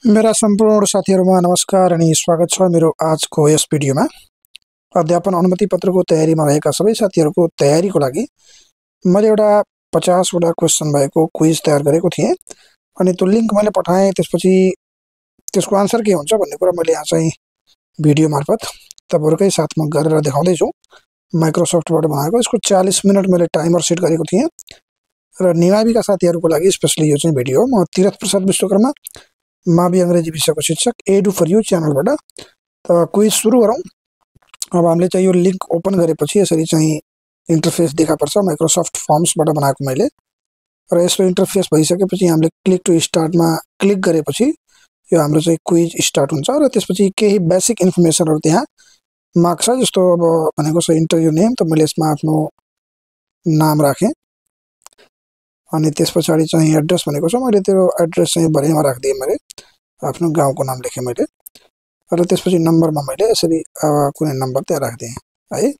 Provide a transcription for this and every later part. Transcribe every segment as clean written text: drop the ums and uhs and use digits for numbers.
मेरा सम्पूर्ण साथीहरुमा नमस्कार अनि स्वागत छ मेरो आजको यस भिडियोमा। अध्यापन अनुमति पत्रको तयारीमा रहेका सबै साथीहरुको तयारीको लागि मैले एउटा 50 वटा क्वेशन भएको क्विज तयार गरेको थिएँ अनि त्यो लिंक मैले पठाएँ। त्यसपछि त्यसको आन्सर के हुन्छ भन्ने कुरा मैले यहाँ चाहिँ भिडियो मार्फत तपाईहरुकै साथमा गरेर देखाउँदै छु। माइक्रोसफ्टबाट बनाएको यसको 40 मिनेट मैले टाइमर सेट गरेको थिएँ र निमाविका साथीहरुको लागि स्पेशली यो चाहिँ भिडियो म तीरथ प्रसाद विश्वकर्मा मावि अंग्रेजी विषयको शिक्षक एडु फर यू च्यानलबाट। त क्विज सुरु गरौँ। अब हामीले चाहिँ यो लिंक ओपन गरेपछि यसरी चाहिँ इन्टरफेस देखा पर्छ। माइक्रोसफ्ट फर्म्सबाट बनाएको मैले र यसको इन्टरफेस भइसकेपछि हामीले क्लिक टु स्टार्टमा क्लिक गरेपछि यो हाम्रो चाहिँ क्विज स्टार्ट हुन्छ र त्यसपछि केही बेसिक इन्फर्मेसनहरु त्यहाँ माग्छ। जस्तो अब भनेको छ इन्टरभ्यु नेम, त मैले यसमा आफ्नो नाम राखेँ अनि त्यसपछि चाहिँ एड्रेस भनेको छ, मैले त्यो एड्रेस चाहिँ भरेमा राख्दिए। मैले आफ्नो गाउँको नाम लेखेँ मैले र त्यसपछि नम्बरमा मैले यसरी कुनै नम्बर त्यहाँ राख्दिए है।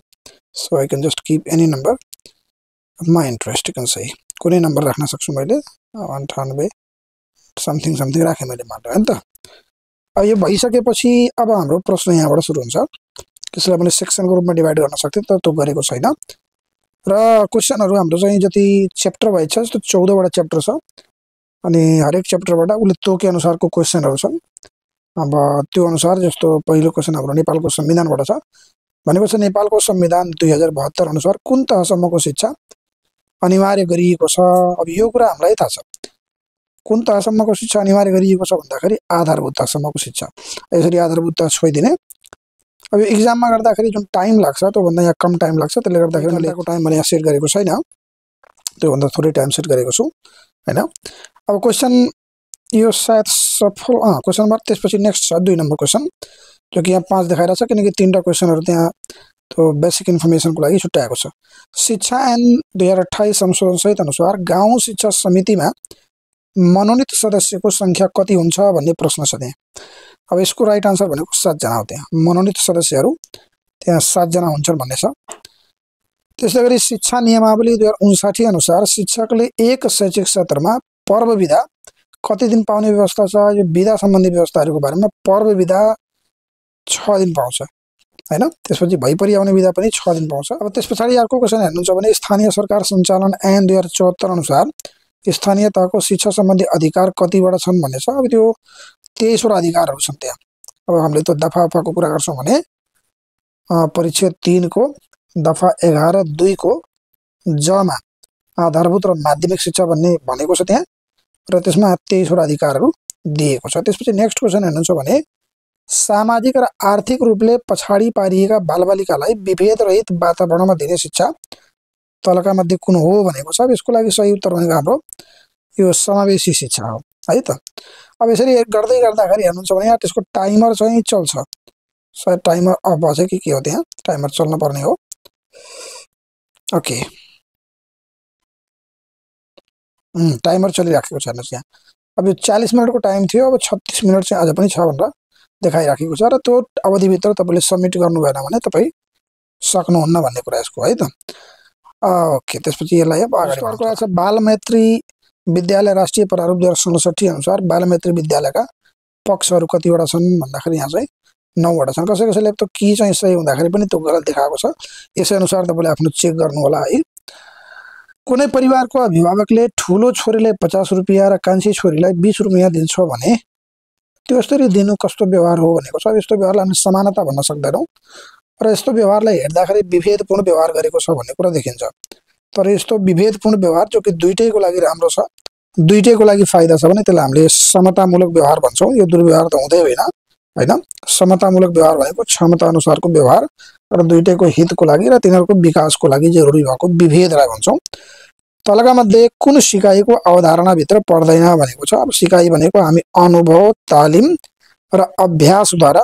So I can just keep any number of my interest. You can say कुनै नम्बर राख्न सक्छु मैले 98 समथिङ समथिङ राखेँ मैले मात्र हैन त। अब यो भइसकेपछि अब हाम्रो प्रश्न यहाँबाट सुरु हुन्छ। त्यसलाई मैले सेक्सनको रूपमा डिभाइड गर्न सक्थे तर त्यो गरेको छैन र क्वेशनहरु हाम्रो चाहिँ जति च्याप्टर वाइज छ जस्तो 14 वटा च्याप्टर छ अनि हरेक च्याप्टरबाट उले तोके अनुसारको क्वेशनहरु छन्। अब त्यो अनुसार जस्तो पहिलो क्वेशन हाम्रो नेपालको संविधानबाट छ। भनेको छ नेपालको संविधान 2072 अनुसार कुन तहसम्मको शिक्षा अनिवार्य गरिएको छ। अब यो कुरा हामीलाई थाहा छ। कुन तहसम्मको शिक्षा अनिवार्य गरिएको छ भन्दाखेरि आधारभूत तहसम्मको शिक्षा। यसरी आधारभूत तह छोइदिने। अब यो एक्जाममा गर्दाखेरि जुन टाइम लाग्छ त्यो भन्दा यहाँ कम टाइम लाग्छ, त्यसले गर्दाखेरि मैले टाइम मैले यहाँ सेट गरेको छैन, त्यो भन्दा थोरै टाइम सेट गरेको छु हैन। अब क्वेशन यो सायद सफल क्वेशन नम्बर, त्यसपछि नेक्स्ट छ 2 नम्बर क्वेशन जो कि यहाँ 5 देखाइरा छ किनकि 3टा क्वेशनहरु त्यहाँ त्यो बेसिक इन्फर्मेसनको लागि छुट्याएको छ। शिक्षा ऐन 2028 संशोधन सहित अनुसार गाउँ शिक्षा समितिमा मनोनित सदस्यको संख्या कति हुन्छ भन्ने प्रश्न छ त्यहाँ। अब यसको राइट आन्सर भनेको 7 जना हो। त्यहाँ मनोनित सदस्यहरु त्यहाँ 7 जना हुन्छन् भन्ने छ। त्यसैगरी शिक्षा नियमावली 2059 अनुसार शिक्षकले एक शैक्षिक सत्रमा पर्व विधा कति दिन पाउने व्यवस्था छ। यो विधा सम्बन्धी व्यवस्थाहरुको बारेमा पर्व विधा 6 दिन पाउँछ हैन। त्यसपछि भइपरि आउने विधा पनि 6 दिन पाउँछ। अब त्यसपछि अर्को क्वेशन हेर्नुहुन्छ भने स्थानीय सरकार सञ्चालन ऐन 2074 अनुसार स्थानीय तहको शिक्षा सम्बन्धी अधिकार कतिवटा छन् भन्ने छ। अब त्यो 23 वटा अधिकारहरु छन् त्यहाँ। अब हामीले त्यो दफाको कुरा गर्छौं भने परिच्छेद 3 को दफा 11(2) को जमा आधारभूत र माध्यमिक शिक्षा भन्ने भनेको छ त्यहाँ र त्यसमा 23 वटा अधिकारहरु दिएको छ। त्यसपछि नेक्स्ट क्वेशन हेर्नुहुन्छ भने सामाजिक र आर्थिक रूपले पछाडी पारिएका बालबालिकालाई विभेद रहित वातावरणमा दिने शिक्षा तलका मध्ये कुन हो भनेको छ। अब यसको लागि सही उत्तर भनेको हाम्रो यो समावेशी शिक्षा हो है त। अब यसरी गर्दै गर्दाखेरि हेर्नुहुन्छ भने यहाँ त्यसको टाइमर चाहिँ चल्छ। सायद टाइमर अफ भएछ कि के हो, त्यहाँ टाइमर चल्न पर्ने हो। ओके टाइमर चलिराखेको छ हेर्नुस् यहाँ। अब यो 40 मिनेटको टाइम थियो, अब 36 मिनेट चाहिँ अझ पनि छ भनेर देखाइराखेको छ र त्यो अवधिभित्र तपाईले सबमिट गर्नु भएन भने तपाई सक्नुहुन्न भन्ने कुरा यसको है त। ओके त्यसपछि यसलाई अब अगाडि अर्को आछ बालमैत्री विद्यालय राष्ट्रिय प्रारूप 2067 अनुसार बालमैत्री विद्यालयका पक्षहरु कतिवटा छन् भन्दाखेरि यहाँ चाहिँ 9 वटा छन्। कसैले त की चाहिँ सही हुँदाखेरि पनि त्यो गलत देखाएको छ। यसै अनुसार तपाईले आफ्नो चेक गर्नु होला है। कुनै परिवारको अभिभावकले ठूलो छोरीलाई 50 रुपैयाँ र कान्छी छोरीलाई 20 रुपैयाँ दिन्छ भने त्यो यसरी दिनु कस्तो व्यवहार हो भनेको छ। यस्तो व्यवहारलाई हामी समानता भन्न सक्दैनौं र यस्तो व्यवहारलाई हेर्दाखेरि विभेदपूर्ण व्यवहार गरेको छ भन्ने कुरा देखिन्छ। तर यस्तो विभेदपूर्ण व्यवहार जो कि दुईटैको लागि राम्रो छ, दुईटैको लागि फाइदा छ भने त्यसलाई हामीले समतामूलक व्यवहार भन्छौं। यो दुर्व्यवहार त हुँदै होइन हैन। समतामूलक व्यवहार भनेको क्षमता अनुसारको व्यवहार र दुईटैको हितको लागि र तिनीहरुको विकासको लागि जरुरी भएको विभेदलाई भन्छौं। तलका मध्ये कुन सिकाइको अवधारणा भित्र पर्दैन भनेको छ। अब सिकाइ भनेको हामी अनुभव, तालिम र अभ्यासद्वारा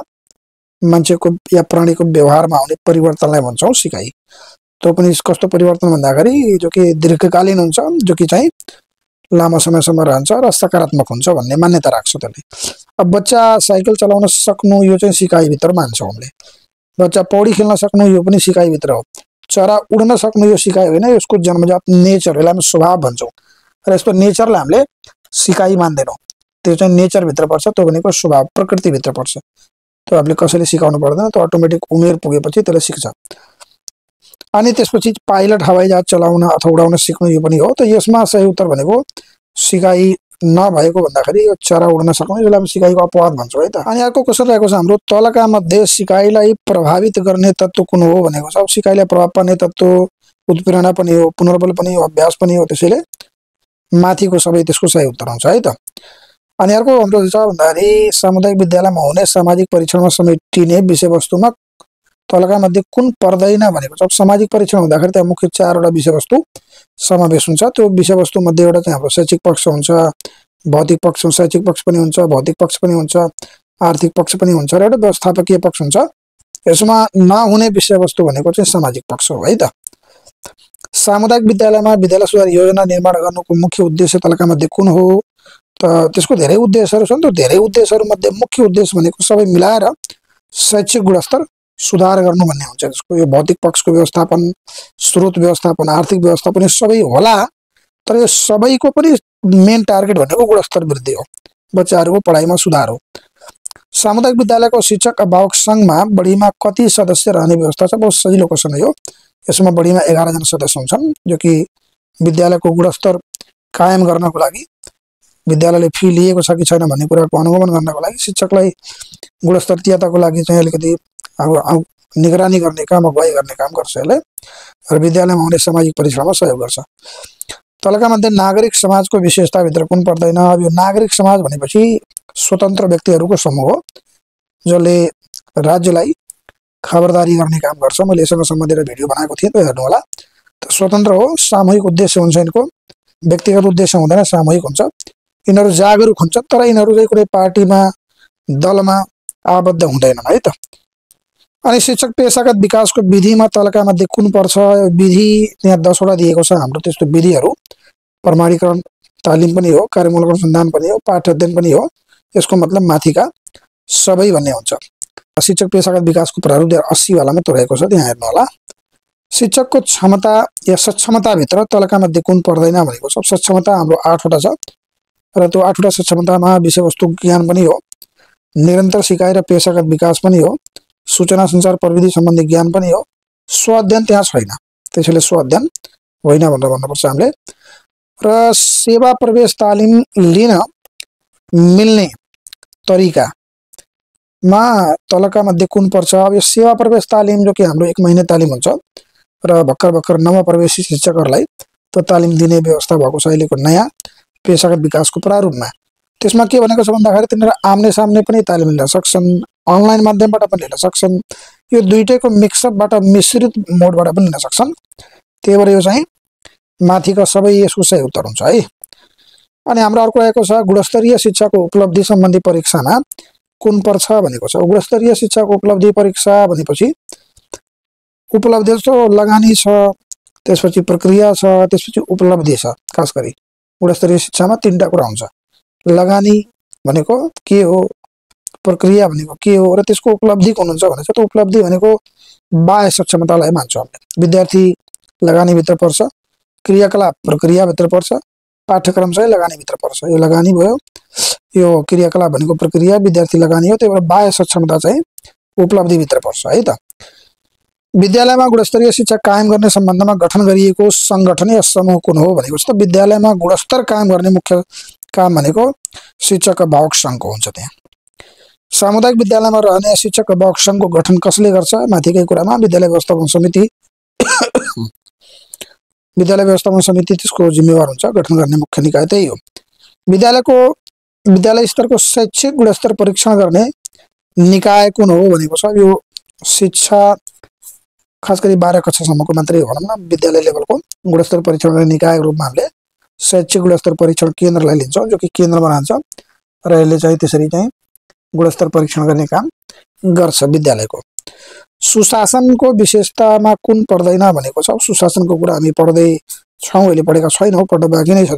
मान्छेको या प्राणीको व्यवहारमा आउने परिवर्तनलाई भन्छौं सिकाइ। त्यो पनि कस्तो परिवर्तन भन्दाखेरि जो कि दीर्घकालीन हुन्छ, जो कि चाहिँ लामो समयसम्म रहन्छ र सकारात्मक हुन्छ भन्ने मान्यता राख्छ त्यसले। अब बच्चा साइकल चलाउन सक्नु यो चाहिँ सिकाइ भित्र मान्छौं हामीले। बच्चा पौडी खेल्न सक्नु यो पनि सिकाइ भित्र हो। चरा उड्न सक्नु यो सिकाइ होइन, यसको जन्मजात नेचर, यसलाई हामी स्वभाव भन्छौं र यस्तो नेचरलाई हामीले सिकाइ मान्दैनौं। त्यो चाहिँ नेचरभित्र पर्छ, त्यो भनेको स्वभाव प्रकृतिभित्र पर्छ। त्यो हामीले कसैले सिकाउनु पर्दैन, त्यो अटोमेटिक उमेर पुगेपछि त्यसले सिक्छ। अनि त्यसपछि पाइलट हवाईजहाज चलाउन अथवा उडाउन सिक्नु यो पनि हो। त यसमा सही उत्तर भनेको सिकाइ नभएको भन्दाखेरि यो चरा उड्न सक्नु, यसलाई हामी सिकाइको अपवाद भन्छौँ है त। अनि अर्को क्वेसन रहेको छ हाम्रो, तलका मध्ये सिकाइलाई प्रभावित गर्ने तत्त्व कुन हो भनेको छ। अब सिकाइलाई प्रभाव पार्ने तत्त्व उत्प्रेरणा पनि हो, पुनर्बल पनि हो, अभ्यास पनि हो, त्यसैले माथिको सबै त्यसको सही उत्तर हुन्छ है त। अनि अर्को हाम्रो छ भन्दाखेरि सामुदायिक विद्यालयमा हुने सामाजिक परीक्षणमा समेटिने विषयवस्तुमा तलका मध्ये कुन पर्दैन भनेको छ। अब सामाजिक परीक्षण हुँदाखेरि त्यहाँ मुख्य 4वटा विषयवस्तु समावेश हुन्छ। त्यो विषयवस्तु मध्ये एउटा चाहिँ हाम्रो शैक्षिक पक्ष हुन्छ, भौतिक पक्ष, शैक्षिक पक्ष पनि हुन्छ, भौतिक पक्ष पनि हुन्छ, आर्थिक पक्ष पनि हुन्छ र एउटा व्यवस्थापकीय पक्ष हुन्छ। यसमा नहुने विषयवस्तु भनेको चाहिँ सामाजिक पक्ष हो है त। सामुदायिक विद्यालयमा विद्यालय सुधार योजना निर्माण गर्नुको मुख्य उद्देश्य तलका मध्ये कुन हो। त त्यसको धेरै उद्देश्यहरू छन्। त्यो धेरै उद्देश्यहरू मध्ये मुख्य उद्देश्य भनेको सबै मिलाएर शैक्षिक गुणस्तर सुधार गर्नु भन्ने हुन्छ। त्यसको यो भौतिक पक्षको व्यवस्थापन, स्रोत व्यवस्थापन, आर्थिक व्यवस्थापन यो सबै होला, तर यो सबैको पनि मेन टार्गेट भनेको गुणस्तर वृद्धि हो, बच्चाहरूको पढाइमा सुधार हो। सामुदायिक विद्यालयको शिक्षक अभिभावक सङ्घमा बढीमा कति सदस्य रहने व्यवस्था छ। बहुत सजिलो क्वेसन हो यो। यसमा बढीमा 11 जना सदस्य हुन्छन्, जो कि विद्यालयको गुणस्तर कायम गर्नको लागि, विद्यालयले फी लिएको छ कि छैन भन्ने कुराको अनुगमन गर्नको लागि, शिक्षकलाई गुणस्तरीयताको लागि चाहिँ अलिकति अब निगरानी गर्ने काम, अगुवाई गर्ने काम गर्छ यसले, र विद्यालयमा हुने सामाजिक परीक्षणमा सहयोग गर्छ। तलका मध्ये नागरिक समाजको विशेषताभित्र कुन पर्दैन। अब यो नागरिक समाज भनेपछि स्वतन्त्र व्यक्तिहरूको समूह हो, जसले राज्यलाई खबरदारी गर्ने काम गर्छ। मैले यससँग सम्बन्धित भिडियो बनाएको थिएँ, त्यो हेर्नु होला। त स्वतन्त्र हो, सामूहिक उद्देश्य हुन्छ यिनको, व्यक्तिगत उद्देश्य हुँदैन, सामूहिक हुन्छ। यिनीहरू जागरुक हुन्छ, तर यिनीहरू चाहिँ कुनै पार्टीमा, दलमा आबद्ध हुँदैनन् है त। अनि शिक्षक पेशागत विकासको विधिमा तलका मध्ये कुन पर्छ। विधि यहाँ 10वटा दिएको छ हाम्रो। त्यस्तो विधिहरू प्रमाणीकरण तालिम पनि हो, कार्यमूलक अनुसन्धान पनि हो, पाठ अध्ययन पनि हो। यसको मतलब माथिका सबै भन्ने हुन्छ। शिक्षक पेशागत विकासको प्रारूप 80 वालामा त्यो रहेको छ, त्यहाँ हेर्नु होला। शिक्षकको क्षमता या सक्षमताभित्र तलका मध्ये कुन पर्दैन भनेको छ। सक्षमता हाम्रो 8वटा छ र त्यो 8वटा सक्षमतामा विषयवस्तु ज्ञान पनि हो, निरन्तर सिकाइ र पेशागत विकास पनि हो, सूचना सञ्चार प्रविधि सम्बन्धी ज्ञान पनि हो, स्वअध्ययन त्यहाँ छैन, त्यसैले स्वअध्ययन होइन भनेर भन्नुपर्छ हामीले। र सेवा प्रवेश तालिम लिन मिल्ने तरिकामा तलका मध्ये कुन पर्छ। अब यो सेवा प्रवेश तालिम जो कि हाम्रो 1 महिना तालिम हुन्छ र भर्खर नवप्रवेशी शिक्षकहरूलाई त्यो तालिम दिने व्यवस्था भएको छ अहिलेको नयाँ पेशागत विकासको प्रारूपमा। त्यसमा के भनेको छ भन्दाखेरि तिनीहरू आम्ने सामने पनि तालिम लिन सक्छन्, अनलाइन माध्यमबाट पनि लिन सक्छन्, यो दुईटैको मिक्सअपबाट मिश्रित मोडबाट पनि लिन सक्छन्। त्यही भएर यो चाहिँ माथिका सबै यसको सही उत्तर हुन्छ है। अनि हाम्रो अर्को आएको छ, गुणस्तरीय शिक्षाको उपलब्धि सम्बन्धी परीक्षामा कुन पर्छ भनेको छ। गुणस्तरीय शिक्षाको उपलब्धि परीक्षा भनेपछि उपलब्धि छ, लगानी छ, त्यसपछि प्रक्रिया छ, त्यसपछि उपलब्धि छ। खास गरी गुणस्तरीय शिक्षामा 3टा कुरा हुन्छ। लगानी भनेको के हो, प्रक्रिया भनेको के हो, र त्यसको उपलब्धि कुन हुन्छ भनेको छ। त्यो उपलब्धि भनेको बाह्य सक्षमतालाई मान्छौँ हामीले। विद्यार्थी लगानीभित्र पर्छ, क्रियाकलाप प्रक्रियाभित्र पर्छ, पाठ्यक्रम चाहिँ लगानीभित्र पर्छ। यो लगानी भयो, यो क्रियाकलाप भनेको प्रक्रिया, विद्यार्थी लगानी हो। त्यही भएर बाह्य सक्षमता चाहिँ उपलब्धिभित्र पर्छ है त। विद्यालयमा गुणस्तरीय शिक्षा कायम गर्ने सम्बन्धमा गठन गरिएको सङ्गठन या समूह कुन हो भनेको छ। त विद्यालयमा गुणस्तर कायम गर्ने मुख्य काम भनेको शिक्षक अभिभावक सङ्घको हुन्छ। त्यहाँ सामुदायिक विद्यालयमा रहने शिक्षक अभिभावक सङ्घको गठन कसले गर्छ। माथिकै कुरामा विद्यालय व्यवस्थापन समिति विद्यालय व्यवस्थापन समिति त्यसको जिम्मेवार हुन्छ, गठन गर्ने मुख्य निकाय त्यही हो। विद्यालय स्तरको शैक्षिक गुणस्तर परीक्षण गर्ने निकाय कुन हो भनेको छ। यो शिक्षा खास गरी 12 कक्षासम्मको मात्रै भनौँ न, विद्यालय लेभलको गुणस्तर परीक्षण गर्ने निकायको रूपमा हामीले शैक्षिक गुणस्तर परीक्षण केन्द्रलाई लिन्छौँ, जो कि केन्द्रमा रहन्छ र यसले चाहिँ त्यसरी चाहिँ गुणस्तर परीक्षण गर्ने काम गर्छ विद्यालयको। सुशासनको विशेषतामा कुन पर्दैन भनेको छ। सुशासनको कुरा हामी पढ्दै छौँ, अहिले पढेका छैनौँ, पढ्न बाँकी नै छ।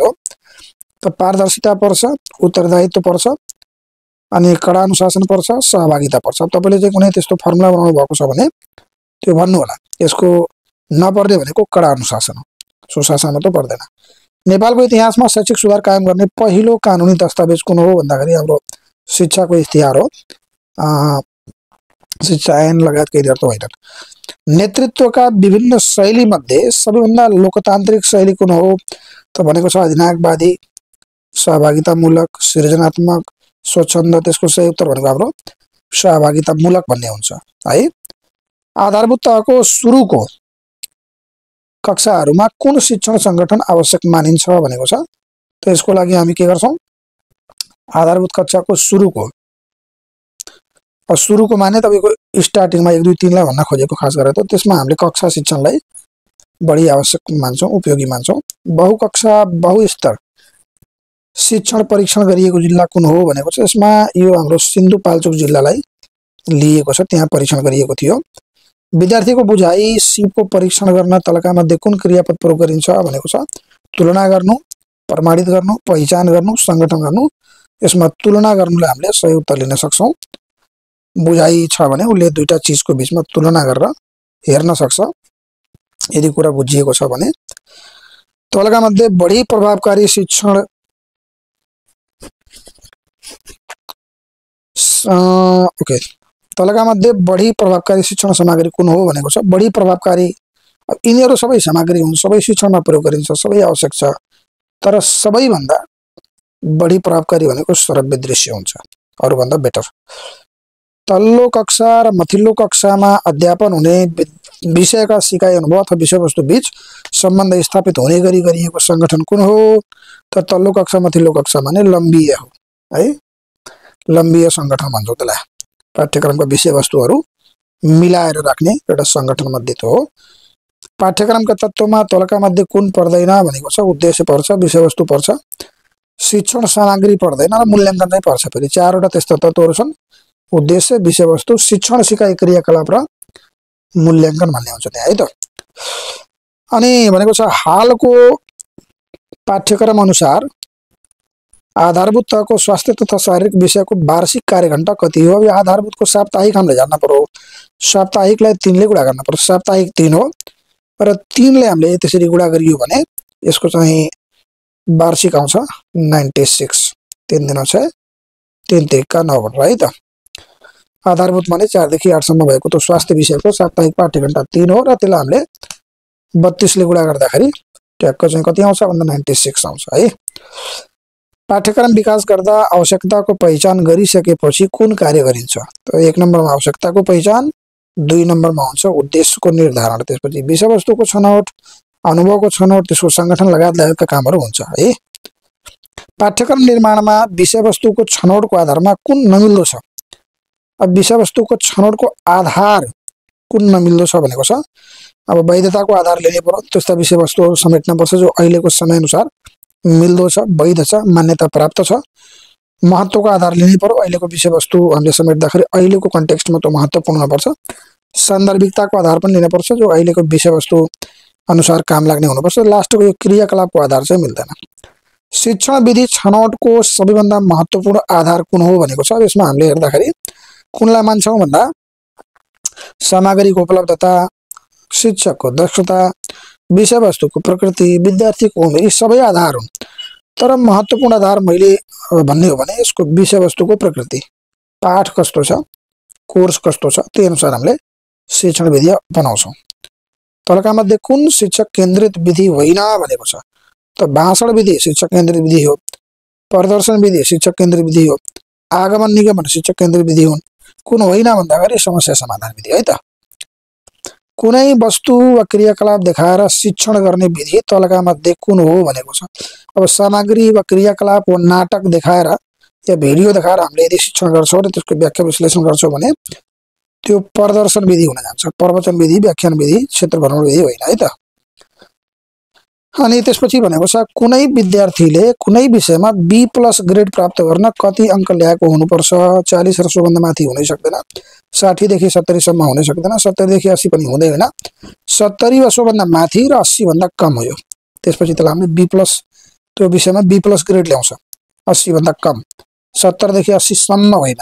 त पारदर्शिता पर्छ, उत्तरदायित्व पर्छ, अनि कडा अनुशासन पर्छ, सहभागिता पर्छ। तपाईँले चाहिँ कुनै त्यस्तो फर्मुला बनाउनु भएको छ भने त्यो भन्नु होला। यसको नपर्ने भनेको कडा अनुशासन हो, सुशासनमा त पर्दैन। नेपालको इतिहासमा शैक्षिक सुधार कायम गर्ने पहिलो कानुनी दस्तावेज कुन हो भन्दाखेरि हाम्रो शिक्षाको इतिहास हो। शिक्षा ऐन लगायतका यिनीहरू त होइनन्। नेतृत्वका विभिन्न शैली मध्ये सबैभन्दा लोकतान्त्रिक शैली कुन हो त भनेको छ अधिनायकवादी, सहभागितामूलक, सृजनात्मक, स्वच्छन्द। त्यसको सही उत्तर भनेको हाम्रो सहभागितामूलक भन्ने हुन्छ है। आधारभूत तहको सुरुको कक्षाहरूमा कुन शिक्षण संगठन आवश्यक मानिन्छ भनेको छ। त यसको लागि हामी के गर्छौं, आधारभूत कक्षाको सुरुको माने तपाईको स्टार्टिङमा 1 2 3 लाई भन्न खोजेको खास गरेर त त्यसमा हामीले कक्षा शिक्षणलाई बढी आवश्यक मान्छौं, उपयोगी मान्छौं। बहुकक्षा बहुस्तर शिक्षण परीक्षण गरिएको जिल्ला कुन हो भनेको छ। यसमा यो हाम्रो सिन्धुपाल्चोक जिल्लालाई लिएको छ, त्यहाँ परीक्षण गरिएको थियो। विद्यार्थीको बुझाइ सिपको परीक्षण गर्न तलका मध्ये कुन क्रियापद प्रयोग गरिन्छ भनेको छ। तुलना गर्नु, प्रमाणित गर्नु, पहिचान गर्नु, संगठन गर्नु। यसमा तुलना गर्नुलाई हामीले सही उत्तर लिन सक्छौं। बुझाइ छ भने उसले दुईटा चीजको बीचमा तुलना गरेर हेर्न सक्छ यदि कुरा बुझिएको छ भने। तलका मध्ये बढी प्रभावकारी शिक्षण ओके तलका मध्ये बढी प्रभावकारी शिक्षण सामग्री कुन हो भनेको छ। बढी प्रभावकारी यिनीहरू सबै सामग्री हुन्, सबै शिक्षणमा प्रयोग गरिन्छ, सबै आवश्यक छ। तर सबैभन्दा बढी प्रभावकारी भनेको श्रव्य दृश्य हुन्छ, अरूभन्दा बेटर। तल्लो कक्षा र मथिल्लो कक्षामा अध्यापन हुने विषयका सिकाइ अनुभव अथवा विषयवस्तु बीच सम्बन्ध स्थापित हुने गरी गरिएको संगठन कुन हो त तल्लो कक्षा मथिल्लो कक्षा माने लम्बिए हो है। लम्बिए संगठन भन्छौं त्यसलाई। पाठ्यक्रमका विषयवस्तुहरू मिलाएर राख्ने एउटा संगठन मध्ये हो। पाठ्यक्रमका तत्त्वमा तलका मध्ये कुन पर्दैन भनेको छ। उद्देश्य पर्छ, विषयवस्तु पर्छ, शिक्षण सामग्री पर्दैन र मूल्याङ्कन चाहिँ पर्छ। फेरि चारवटा त्यस्ता तत्त्वहरू छन्, उद्देश्य, विषयवस्तु, शिक्षण सिकाइ क्रियाकलाप र मूल्याङ्कन भन्ने हुन्छ त्यहाँ है त। अनि भनेको छ हालको पाठ्यक्रम अनुसार आधारभूत तहको स्वास्थ्य तथा शारीरिक विषयको वार्षिक कार्यघण्टा कति हो। यो आधारभूतको साप्ताहिक हामीले जान्न पर्यो। साप्ताहिकलाई 3 ले गुणा गर्न पर्छ। साप्ताहिक 3 हो र 3 ले हामीले त्यसरी गुणा गरियो भने यसको चाहिँ वार्षिक आउँछ 96। 3 दिन 6 3 3 9 भनेर है त। आधारभूत माने 4 देखि 8 सम्म भएको त्यो स्वास्थ्य विषयको साप्ताहिक पाठ्यघण्टा 3 हो र त्यसलाई हामीले 32 ले गुणा गर्दाखेरि ट्याक्क चाहिँ कति आउँछ भन्दा 96 आउँछ है। पाठ्यक्रम विकास गर्दा आवश्यकताको पहिचान गरिसकेपछि कुन कार्य गरिन्छ त 1 नम्बरमा आवश्यकताको पहिचान, 2 नम्बरमा हुन्छ उद्देश्यको निर्धारण, त्यसपछि विषयवस्तुको छनौट, अनुभवको छनौट, त्यसको संगठन लगायतका कामहरू हुन्छ है। पाठ्यक्रम निर्माणमा विषयवस्तुको छनौटको आधारमा कुन नमिल्दो छ। अब विषयवस्तुको छनौटको आधार कुन नमिल्दो छ भनेको छ। अब वैधताको आधार लिने पर्यो, त्यस्ता विषयवस्तुहरू समेट्न पर्छ जो अहिलेको समयअनुसार मिल्दो छ, वैध छ, मान्यता प्राप्त छ। महत्त्वको आधार लिने पर्यो, अहिलेको विषयवस्तु हामीले समेट्दाखेरि अहिलेको कन्टेक्स्टमा त्यो महत्त्वपूर्ण हुनुपर्छ। सान्दर्भिकताको आधार पनि लिनुपर्छ जो अहिलेको विषयवस्तु अनुसार काम लाग्ने हुनुपर्छ। लास्टको यो क्रियाकलापको आधार चाहिँ मिल्दैन। शिक्षण विधि छनौटको सबैभन्दा महत्त्वपूर्ण आधार कुन हो भनेको छ। यसमा हामीले हेर्दाखेरि कुनलाई मान्छौं भन्दा सामग्रीको उपलब्धता, शिक्षकको दक्षता, विषयवस्तुको प्रकृति, विद्यार्थीको उमेर, यी सबै आधार हुन्। तर महत्त्वपूर्ण आधार मैले भन्ने हो भने यसको विषयवस्तुको प्रकृति, पाठ कस्तो छ, कोर्स कस्तो छ, त्यही अनुसार हामीले शिक्षण विधि बनाउँछौं। तलका मध्ये कुन शिक्षक केन्द्रित विधि होइन भनेको छ त भाषण विधि शिक्षक केन्द्रित विधि हो, प्रदर्शन विधि शिक्षक केन्द्रित विधि हो, आगमन निगमन शिक्षक केन्द्रित विधि हुन्। कुन होइन भन्दाखेरि समस्या समाधान विधि है त। कुनै वस्तु वा क्रियाकलाप देखाएर शिक्षण गर्ने विधि तलका मध्ये कुन हो भनेको छ। अब सामग्री वा क्रियाकलाप वा नाटक देखाएर या भिडियो देखाएर हामीले यदि शिक्षण गर्छौं र त्यसको व्याख्या विश्लेषण गर्छौं भने त्यो प्रदर्शन विधि हुन जान्छ। प्रवचन विधि, व्याख्यान विधि, क्षेत्र भ्रमण विधि होइन है त। अनि त्यसपछि भनेको छ कुनै विद्यार्थीले कुनै विषयमा B+ ग्रेड प्राप्त गर्न कति अंक ल्याएको हुनुपर्छ। 40 र सोभन्दा माथि हुनै सक्दैन, 60 देखि 70 सम्म हुनै सक्दैन, 70 देखि 80 पनि हुँदैन, 70 वा सोभन्दा माथि र 80 भन्दा कम हो यो। त्यसपछि त्यसलाई हामीले B+ त्यो विषयमा B+ ग्रेड ल्याउँछ। 80 भन्दा कम, 70 देखि 80 सम्म होइन,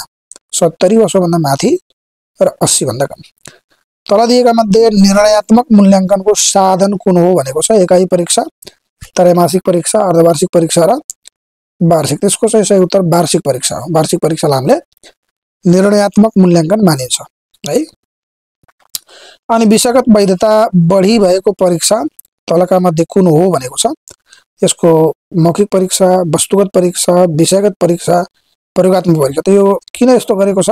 70 वा सोभन्दा माथि र 80 भन्दा कम। तल दिएका मध्ये निर्णयात्मक मूल्याङ्कनको साधन कुन हो भनेको छ। एकाइ परीक्षा, त्रैमासिक परीक्षा, अर्धवार्षिक परीक्षा र वार्षिक। त्यसको चाहिँ सही उत्तर वार्षिक परीक्षा हो। वार्षिक परीक्षालाई हामीले निर्णयात्मक मूल्याङ्कन मानिन्छ है। अनि विषयगत वैधता बढी भएको परीक्षा तलका मध्ये कुन हो भनेको छ। यसको मौखिक परीक्षा, वस्तुगत परीक्षा, विषयगत परीक्षा, प्रयोगात्मक परीक्षा। त यो किन यस्तो गरेको छ?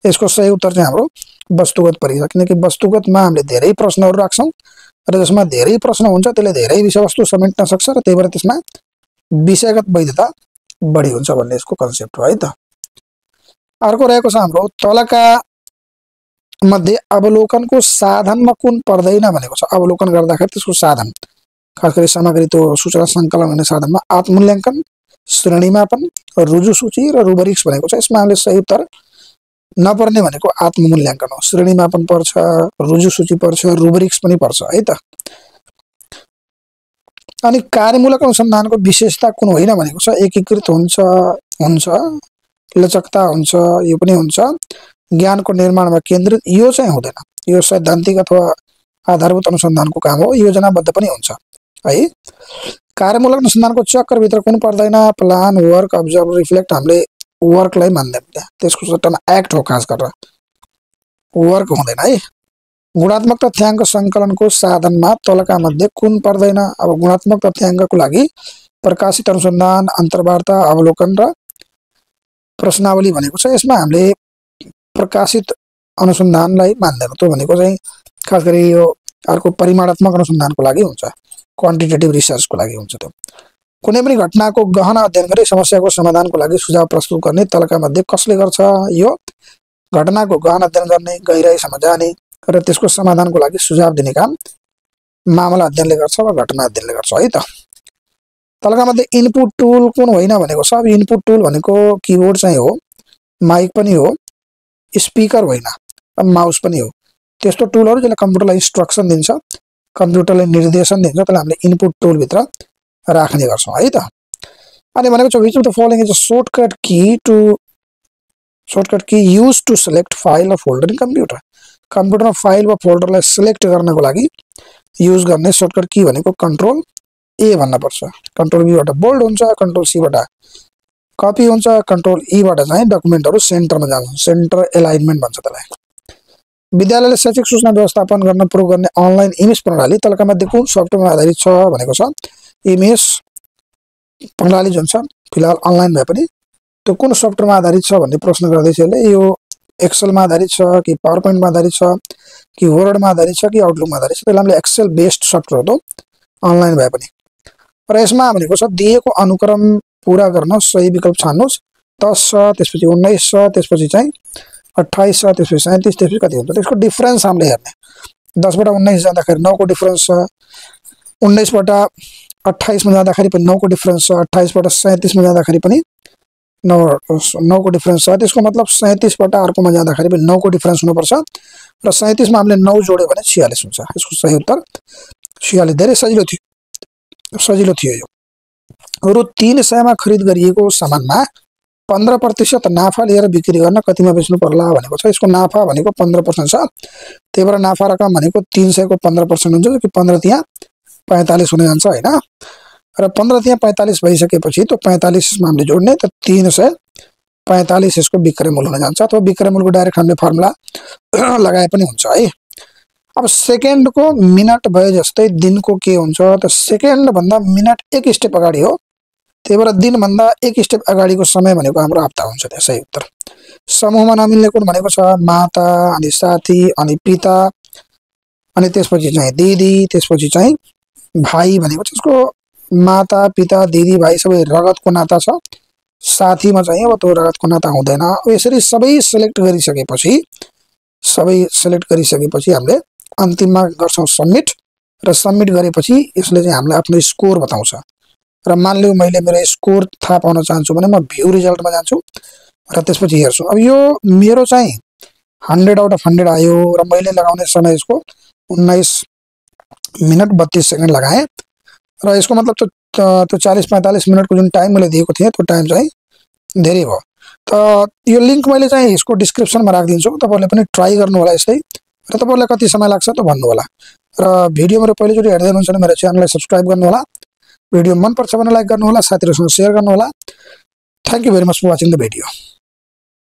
यसको सही उत्तर चाहिँ हाम्रो वस्तुगत परीक्षा, किनकि वस्तुगतमा हामीले धेरै प्रश्नहरू राख्छौँ र जसमा धेरै प्रश्न हुन्छ त्यसले धेरै विषयवस्तु समेट्न सक्छ र त्यही भएर त्यसमा विषयगत वैधता बढी हुन्छ भन्ने यसको कन्सेप्ट हो है त। अर्को रहेको छ हाम्रो तलका मध्ये अवलोकनको साधनमा कुन पर्दैन भनेको छ। अवलोकन गर्दाखेरि त्यसको साधन, खास गरी सामग्री त्यो सूचना सङ्कलन हुने साधनमा आत्ममूल्याङ्कन, श्रेणीमापन, रुजु सूची र रुब्रिक्स भनेको छ। यसमा हामीले सही उत्तर नपर्ने भनेको आत्ममूल्याङ्कन हो। श्रेणीमापन पर्छ, रुजु सूची पर्छ, रुब्रिक्स पनि पर्छ है त। अनि कार्यमूलक अनुसन्धानको विशेषता कुन होइन भनेको छ। एकीकृत हुन्छ, लचकता हुन्छ, यो पनि हुन्छ, ज्ञानको निर्माणमा केन्द्रित, यो चाहिँ हुँदैन। यो सैद्धान्तिक अथवा आधारभूत अनुसन्धानको काम हो। योजनाबद्ध पनि हुन्छ है। कार्यमूलक अनुसन्धानको चक्रभित्र कुन पर्दैन? Plan, work, observe, reflect. हामीले वर्कलाई मान्दैन, त्यसको सट्टामा एक्ट हो, खास गरेर वर्क हुँदैन है। गुणात्मक तथ्याङ्क सङ्कलनको साधनमा तलका मध्ये कुन पर्दैन? अब गुणात्मक तथ्याङ्कको लागि प्रकाशित अनुसन्धान, अन्तर्वार्ता, अवलोकन र प्रश्नावली भनेको छ। यसमा हामीले प्रकाशित अनुसन्धानलाई मान्दैन। त्यो भनेको चाहिँ खास गरी यो अर्को परिमाणात्मक अनुसन्धानको लागि हुन्छ, क्वान्टिटेटिभ रिसर्चको लागि हुन्छ। त्यो कुनै पनि घटनाको गहन अध्ययन गरी समस्याको समाधानको लागि सुझाव प्रस्तुत गर्ने तलका मध्ये कसले गर्छ? यो घटनाको गहन अध्ययन गर्ने, गहिराइसम्म जाने र त्यसको समाधानको लागि सुझाव दिने काम मामला अध्ययनले गर्छ वा घटना अध्ययनले गर्छ है त। तलका मध्ये इनपुट टुल कुन होइन भनेको छ। अब इनपुट टुल भनेको किबोर्ड चाहिँ हो, माइक पनि हो, स्पिकर होइन, माउस पनि हो। त्यस्तो टुलहरू जसले कम्प्युटरलाई इन्स्ट्रक्सन दिन्छ, कम्प्युटरलाई निर्देशन दिन्छ, त्यसलाई हामीले इनपुट टुलभित्र राख्ने गर्छौँ है त। अनि भनेको छ which of the following is a shortcut key use to select file of folder in computer. कम्प्युटरमा फाइल वा फोल्डरलाई सिलेक्ट गर्नको लागि युज गर्ने सर्टकट की भनेको कन्ट्रोल ए भन्नुपर्छ। कन्ट्रोल बीबाट बोल्ड हुन्छ, कन्ट्रोल सीबाट कपी हुन्छ, कन्ट्रोल ईबाट चाहिँ डकुमेन्टहरू सेन्टरमा जान्छ, सेन्टर एलाइनमेन्ट भन्छ त्यसलाई। विद्यालयले शैक्षिक सूचना व्यवस्थापन गर्न प्रयोग गर्ने अनलाइन इमेज प्रणाली तलका मध्ये कुन सफ्टवेयरमा आधारित छ भनेको छ। इमेज प्रणाली जुन छ फिलहाल अनलाइन भए पनि त्यो कुन सफ्टवेयरमा आधारित छ भन्ने प्रश्न गर्दैछ यसले। यो एक्सेलमा आधारित छ कि पावर पोइन्टमा आधारित छ कि वर्डमा आधारित छ कि आउटलुकमा आधारित छ। त्यसलाई हामीले एक्सेल बेस्ड सफ्टवेयर हो अनलाइन भए पनि। र यसमा भनेको छ दिएको अनुक्रम पूरा गर्न सही विकल्प छान्नुहोस्। 10 छ, त्यसपछि 19 छ, त्यसपछि चाहिँ 28 छ, त्यसपछि 37, त्यसपछि कति हुन्छ त्यसको डिफरेन्स हामीले हेर्ने। 10बाट 19 जाँदाखेरि 9 को डिफरेन्स छ, 19बाट 28 मा जाँदाखेरि पनि 9 को डिफरेन्स छ, 28बाट 37 मा जाँदाखेरि पनि 9 को डिफरेन्स छ। त्यसको मतलब 37बाट अर्कोमा जाँदाखेरि पनि 9 को डिफरेन्स हुनुपर्छ र 37 मा हामीले 9 जोड्यो भने 46 हुन्छ। यसको सही उत्तर 46। धेरै सजिलो थियो यो। रु 300 मा खरिद गरिएको सामानमा 15% नाफा लिएर बिक्री गर्न कतिमा बेच्नु पर्ला भनेको छ। यसको नाफा भनेको 15% छ, त्यही भएर नाफा रकम भनेको 300 को 15% हुन्छ कि 15 त्यहाँ 45 हुन जान्छ हैन। र 15 त्यहाँ 45 भइसकेपछि त्यो 45 मा हामीले जोड्ने त 345 यसको विक्रय मूल्य हुन जान्छ। अथवा विक्रय मूल्यको डाइरेक्ट हामीले फर्मुला लगाए पनि हुन्छ है। अब सेकेन्डको मिनट भए जस्तै दिनको के हुन्छ त सेकेन्ड भन्दा मिनट एक स्टेप अगाडि हो, त्यही भएर दिन भन्दा एक स्टेप अगाडिको समय भनेको हाम्रो हप्ता हुन्छ। त्यो सही उत्तर। समूहमा नमिल्ने कुन भनेको छ माता अनि साथी अनि पिता अनि त्यसपछि चाहिँ दिदी, त्यसपछि चाहिँ भाइ भनेको छ। यसको माता पिता दिदी भाइ सबै रगतको नाता छ। साथीमा चाहिँ अब त्यो रगतको नाता हुँदैन। यसरी सबै सेलेक्ट गरिसकेपछि हामीले अन्तिममा गर्छौं सबमिट र सबमिट गरेपछि यसले चाहिँ हामीलाई आफ्नो स्कोर बताउँछ। र मानलिउ मैले मेरो स्कोर थाहा पाउन चाहन्छु भने म भ्यू रिजल्टमा जान्छु र त्यसपछि हेर्छु। अब यो मेरो चाहिँ 100 आउट अफ 100 आयो र मैले लगाउने समय यसको 19 मिनट 32 सेकेन्ड लगाएँ र यसको मतलब त्यो 40-45 मिनटको जुन टाइम मैले दिएको थिएँ त्यो टाइम चाहिँ धेरै भयो। त यो लिंक मैले चाहिँ यसको डिस्क्रिप्सनमा राखिदिन्छु, तपाईहरुले पनि ट्राई गर्नु होला यसलाई र तपाईहरुलाई कति समय लाग्छ त भन्नु होला। र भिडियो मेरो पहिलोचोटि हेर्दै हुनुहुन्छ भने मेरो च्यानललाई सब्स्क्राइब गर्नु होला भिडियो मन पर्छ भने लाइक गर्नुहोला, साथीहरुसँग शेयर गर्नुहोला। Thank you very much for watching the video.